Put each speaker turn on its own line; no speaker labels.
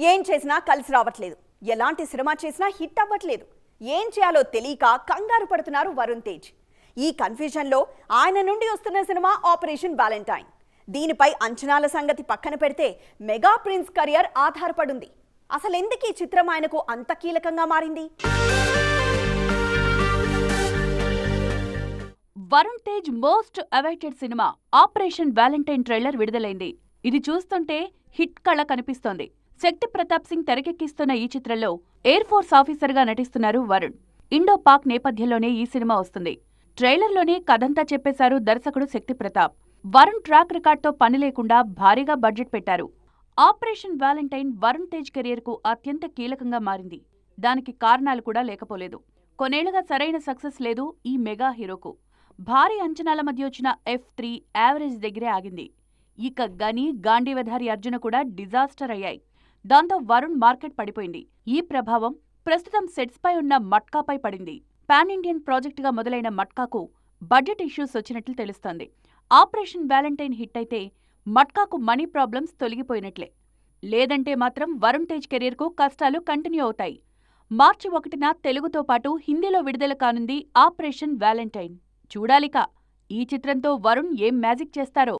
ఏం చేసినా కలిసి రావట్లేదు. ఎలాంటి సినిమా చేసినా హిట్ అవ్వట్లేదు. ఏం చేయాలో తెలియక కంగారు పడుతున్నారు వరుణ్ తేజ్. ఈ కన్ఫ్యూజన్లో ఆయన నుండి వస్తున్న సినిమా ఆపరేషన్ వ్యాలంటైన్. దీనిపై అంచనాల సంగతి పక్కన పెడితే మెగా ప్రిన్స్ కెరియర్ ఆధారపడింది. అసలు ఎందుకు ఈ చిత్రం ఆయనకు అంత కీలకంగా మారింది?
Varun Tej most awaited cinema operation Valentine trailer విడుదలైంది. ఇది చూస్తుంటే హిట్ కళ కనిపిస్తోంది. శక్తి ప్రతాప్ సింగ్ తెరకెక్కిస్తున్న ఈ చిత్రంలో ఎయిర్ ఫోర్స్ ఆఫీసర్గా నటిస్తున్నారు వరుణ్. ఇండో పాక్ నేపథ్యంలోనే ఈ సినిమా వస్తుంది. ట్రైలర్లోనే కథంతా చెప్పేశారు దర్శకుడు శక్తి ప్రతాప్. వరుణ్ ట్రాక్ రికార్డ్తో పని లేకుండా భారీగా బడ్జెట్ పెట్టారు. ఆపరేషన్ వ్యాలంటైన్ వరుణ్ తేజ్ కెరియర్కు అత్యంత కీలకంగా మారింది. దానికి కారణాలు కూడా లేకపోలేదు. కొన్నేళ్లుగా సరైన సక్సెస్ లేదు ఈ మెగా హీరోకు. భారీ అంచనాల మధ్య వచ్చిన F3 యావరేజ్ దగ్గరే ఆగింది. ఇక గని, గాంధీవధారి అర్జున కూడా డిజాస్టర్ అయ్యాయి. దాంతో వరుణ్ మార్కెట్ పడిపోయింది. ఈ ప్రభావం ప్రస్తుతం సెట్స్పై ఉన్న మట్కాపై పడింది. పాన్ ఇండియన్ ప్రాజెక్టుగా మొదలైన మట్కాకు బడ్జెట్ ఇష్యూస్ వచ్చినట్లు తెలుస్తోంది. ఆపరేషన్ వ్యాలంటైన్ హిట్ అయితే మట్కాకు మనీ ప్రాబ్లమ్స్ తొలగిపోయినట్లే. లేదంటే మాత్రం వరుణ్ తేజ్ కెరీర్కు కష్టాలు కంటిన్యూ అవుతాయి. మార్చి 1న తెలుగుతో పాటు హిందీలో విడుదల కానుంది ఆపరేషన్ వ్యాలంటైన్. చూడాలిక ఈ చిత్రంతో వరుణ్ ఏం మ్యాజిక్ చేస్తారో.